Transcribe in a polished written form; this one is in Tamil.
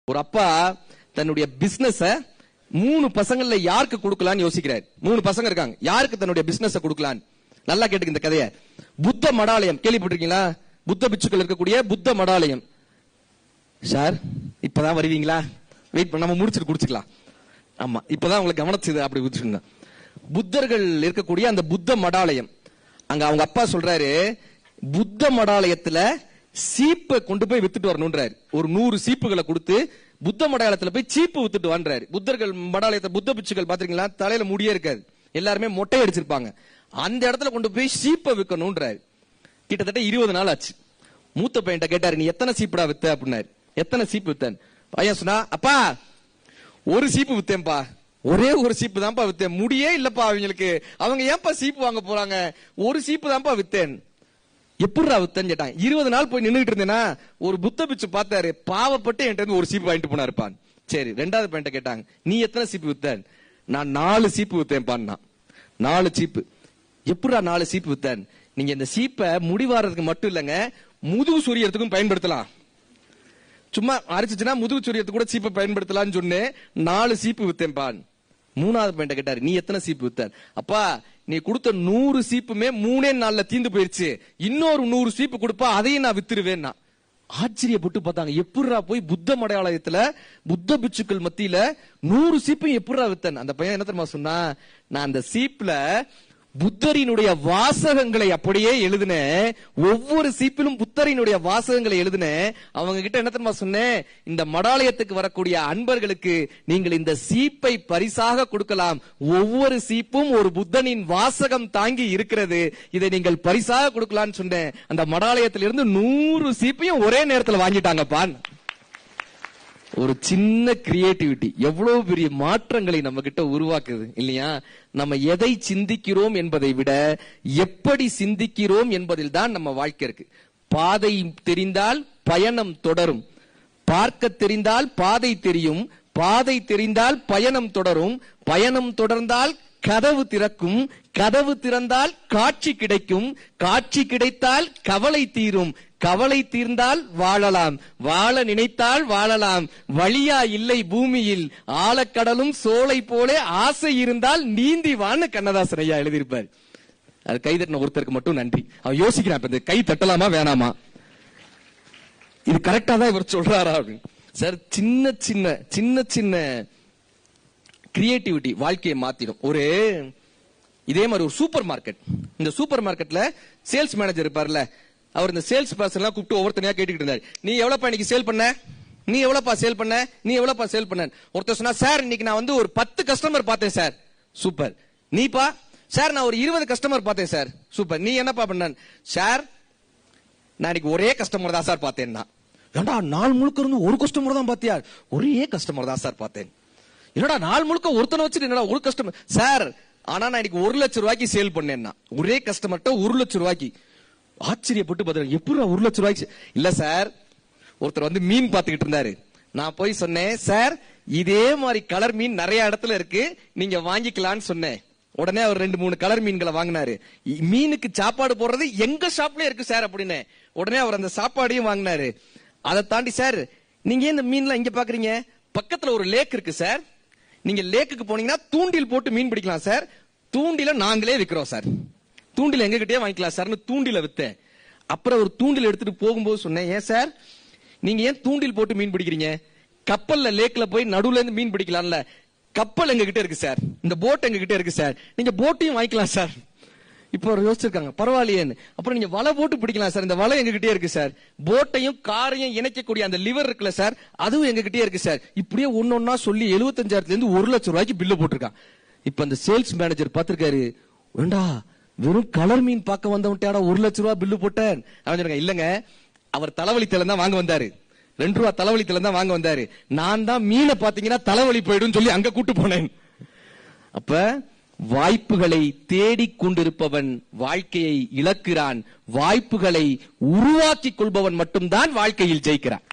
ஒரு அப்பா தன்னுடைய பிசினஸ் 3 பசங்கள்ல யாருக்கு கொடுக்கலான்னு யோசிக்கிறார். 3 பசங்க இருக்காங்க, யாருக்கு தன்னுடைய பிசினஸ் கொடுக்கலாம். நல்லா கேட்டுக்க இந்த கதையை. புத்த மடாலயம் கேள்விப்பட்டிருக்கீங்களா? புத்த பிட்சுக்கள் இருக்கக்கூடிய புத்த மடாலயம். சார் இப்பதான் வருவீங்களா? வெயிட் பண்ண, நம்ம முடிச்சுட்டு குடிச்சுக்கலாம். ஆமா, இப்பதான் உங்களுக்கு கவனிச்சது அப்படி குடிச்சுங்க. புத்தர்கள் இருக்கக்கூடிய அந்த புத்த மடாலயம், அங்க அவங்க அப்பா சொல்றாரு, புத்த மடாலயத்துல சீப்பை கொண்டு போய் வித்துட்டு வரணும்ன்றாரு. ஒரு 100 சீப்புகளை கொடுத்து புத்த மடாலயத்துல போய் சீப்பு வித்துட்டு வான்றாரு. புத்தர்கள் மடாலயத்தை புத்த பிட்சுகள் பாத்தீங்களா, தலையில முடியே இருக்காது, எல்லாருமே மொட்டை அடிச்சிருப்பாங்க. அந்த இடத்துல கொண்டு போய் சீப்பை விற்கணும்ன்றாரு. கிட்டத்தட்ட 20 நாள் ஆச்சு. மூத்த பையன்ட்ட கேட்டாரு, நீ எத்தனை சீப்புடா வித்த அப்படின்னாரு. எத்தனை சீப்பு வித்தேன்? பையன் சொன்னா, அப்பா 1 சீப்பு வித்தேன்பா, ஒரே 1 சீப்பு தான்ப்பா வித்தேன், முடியே இல்லப்பா அவங்களுக்கு, அவங்க ஏன்பா சீப்பு வாங்க போறாங்க, 1 சீப்பு தான்ப்பா வித்தேன். எப்படிடா வித்தேன்னு கேட்டான். 20 நாள் போய் நின்றுட்டு இருந்தேன்னா ஒரு புத்த பிச்சு பார்த்தாரு, பாவப்பட்டு என்கிட்ட 1 சீப்பு வாங்கிட்டு போனா இருப்பான். சரி, 2வது பையன்ட்ட கேட்டாங்க, நீ எத்தனை சீப்பு வித்தேன்? நான் 4 சீப்பு வித்தேன்பான்னா. 4 சீப்பு. எப்படிடா 4 சீப்பு வித்தேன்? நீங்க இந்த சீப்பை முடிவாரதுக்கு மட்டும் இல்லங்க, முதுகு சொரியறதுக்கும் பயன்படுத்தலாம். சும்மா அரைச்சுச்சுன்னா முதுகு சொரியறதுக்கு கூட சீப்பை பயன்படுத்தலாம்னு சொன்னேன். 4 சீப்பு வித்தேன்பான். 3வது பையன்ட்ட கேட்டாரு, நீ எத்தனை சீப்பு வித்த? அப்பா நீ கொடுத்த 100 சீப்புமே 3 நாள்ல தீந்து போயிருச்சு, இன்னொரு 100 சீப்பு கொடுப்பா, அதையும் நான் வித்துருவேன். ஆச்சரியப்பட்டு பார்த்தாங்க, எப்படிரா போய் புத்த மடாலயத்துல புத்த பிட்சுக்கள் மத்தியில 100 சீப்பையும் எப்படிரா வித்தன்? அந்த பையன் என்ன தெரியுமா சொன்னா, நான் அந்த சீப்ல புத்தரினுடைய வாசகங்களை அப்படியே எழுதினேன், ஒவ்வொரு சீப்பிலும் புத்தரினுடைய வாசகங்களை எழுதினேன். அவங்க கிட்ட என்ன தெரியுமா சொன்னேன், இந்த மடாலயத்துக்கு வரக்கூடிய அன்பர்களுக்கு நீங்கள் இந்த சீப்பை பரிசாக கொடுக்கலாம், ஒவ்வொரு சீப்பும் ஒரு புத்தனின் வாசகம் தாங்கி இருக்கிறது, இதை நீங்கள் பரிசாக கொடுக்கலாம்னு சொன்னேன். அந்த மடாலயத்திலிருந்து 100 சீப்பையும் ஒரே நேரத்தில் வாங்கிட்டாங்கப்பா. ஒரு சின்ன கிரியேட்டிவிட்டி எவ்வளவு பெரிய மாற்றங்களை நம்ம கிட்ட உருவாக்குது இல்லையா? நம்ம எதை சிந்திக்கிறோம் என்பதை விட எப்படி சிந்திக்கிறோம் என்பதில் தான் நம்ம வாழ்க்கை இருக்கு. பாதை தெரிந்தால் பயணம் தொடரும், பார்க்க தெரிந்தால் பாதை தெரியும், பாதை தெரிந்தால் பயணம் தொடரும், பயணம் தொடர்ந்தால் கதவு திறக்கும், கதவு திறந்தால் காட்சி கிடைக்கும், காட்சி கிடைத்தால் கவலை தீரும், கவலை தீர்ந்தால் வாழலாம், வாழ நினைத்தால் வாழலாம், வழியா இல்லை பூமியில் ஆழக்கடலும் சோலை போல ஆசை இருந்தால் நீந்தி வான்னு கண்ணதாசன் ஐயா எழுதியிருப்பார். அது கை தட்டின ஒருத்தருக்கு மட்டும் நன்றி. அவன் யோசிக்கிறான், இப்ப இந்த கை தட்டலாமா வேணாமா, இது கரெக்டா தான் இவர் சொல்றாரா அப்படின்னு. சார் சின்ன சின்ன சின்ன சின்ன கிரியேட்டிவிட்டி வாழ்க்கையை மாத்திடும். இதே மாதிரி ஒரு சூப்பர் மார்க்கெட், இந்த சூப்பர் மார்க்கெட்ல சேல்ஸ் மேனேஜர் இருப்பார்ல, அவர் இந்த சேல்ஸ் பர்சன் எல்லாம் கூப்பிட்டு ஒவ்வொருத்தனையா கேட்டுக்கிட்டு இருந்தாரு, நீ எவ்வளவுப்பா இன்னைக்கு சேல் பண்ண, நீ எவ்வளவுப்பா சேல் பண்ண, நீ எவ்வளவுப்பா சேல் பண்ண. ஒருத்தர் சொன்னா, சார் இன்னைக்கு நான் ஒரு 10 கஸ்டமர் பார்த்தேன் சார். சூப்பர். நீப்பா? சார் நான் ஒரு 20 கஸ்டமர் பார்த்தேன் சார். சூப்பர். நீ என்னப்பா பண்ண? சார் நான் இன்னைக்கு ஒரே கஸ்டமர் தான் சார் பார்த்தேன்னா. ஏண்டா நாள் முழுக்க இருந்து ஒரு கஸ்டமர் தான் பாத்தியா? ஒரே கஸ்டமர் தான் சார் பார்த்தேன். என்னடா நாள் முழுக்க ஒருத்தனை வச்சுட்டு என்னடா ஒரு கஸ்டமர்? சார் ஆனா நான் இன்னைக்கு 1 லட்சம் ரூபாய்க்கு சேல் பண்ணேன்னா, ஒரே கஸ்டமர்ட்ட 1 லட்சம் ரூபாய்க்கு. ஆச்சரியப்பட்டு பார்த்தேன், எப்படி 1 லட்சம் ரூபாய்க்கு? இல்ல சார், ஒருத்தர் மீன் பாத்துக்கிட்டு இருந்தாரு, நான் போய் சொன்னேன், சார் இதே மாதிரி கலர் மீன் நிறைய இடத்துல இருக்கு, நீங்க வாங்கிக்கலான்னு சொன்னேன். உடனே அவர் 2-3 கலர் மீன்களை வாங்கினாரு. மீனுக்கு சாப்பாடு போடுறது எங்க ஷாப்லயே இருக்கு சார் அப்படின்னு. உடனே அவர் அந்த சாப்பாடையும் வாங்கினாரு. அதை தாண்டி, சார் நீங்க இந்த மீன்லாம் இங்க பாக்குறீங்க, பக்கத்துல ஒரு லேக் இருக்கு சார், நீங்க லேக்குக்கு போனீங்கன்னா தூண்டில் போட்டு மீன் பிடிக்கலாம் சார், தூண்டில நாங்களே விக்கிறோம் சார், தூண்டில எங்க கிட்டே வாங்கிக்கலாம் சார். தூண்டில வித்தேன். அப்புறம் ஒரு தூண்டில் எடுத்துட்டு போகும்போது சொன்னேன், ஏன் சார் நீங்க ஏன் தூண்டில் போட்டு மீன் பிடிக்கிறீங்க, கப்பல்ல லேக்ல போய் நடுவுல இருந்து மீன் பிடிக்கலாம்ல, கப்பல் எங்க கிட்ட இருக்கு சார், இந்த போட் எங்க கிட்ட இருக்கு சார், நீங்க போட்டையும் வாங்கிக்கலாம் சார். இப்ப அவர் யோசிச்சிருக்காங்க, பரவாயில்லையேன்னு. அப்புறம் நீங்க வலை போட்டு பிடிக்கலாம் சார், இந்த வலை எங்க கிட்டே இருக்கு சார், போட்டையும் காரையும் இணைக்கக்கூடிய அந்த லிவர் இருக்குல்ல சார், அதுவும் எங்க கிட்டே இருக்கு சார். இப்படியே ஒன்னொன்னா சொல்லி 75,000 இருந்து 1 லட்சம் ரூபாய்க்கு பில்லு போட்டிருக்கான். இப்ப அந்த சேல்ஸ் மேனேஜர் பாத்திருக்காரு, வேண்டா வெறும் கலர் மீன் பார்க்க வந்தவன்டாடா 1 லட்சம் ரூபாய் பில்லு போட்டேன். அவன் சொல்றாங்க, இல்லங்க அவர் தலைவலி தலை தான் வாங்க வந்தாரு, 2 ரூபா தலைவலி தலை தான் வாங்க வந்தாரு, நான் தான் மீனை பாத்தீங்கன்னா தலைவலி போயிடும் சொல்லி அங்க கூட்டு போனேன். அப்ப வாய்ப்புகளை தேடிக் கொண்டிருப்பவன் வாழ்க்கையை இழக்கிறான், வாய்ப்புகளை உருவாக்கிக் கொள்பவன் மட்டும்தான் வாழ்க்கையில் ஜெயிக்கிறான்.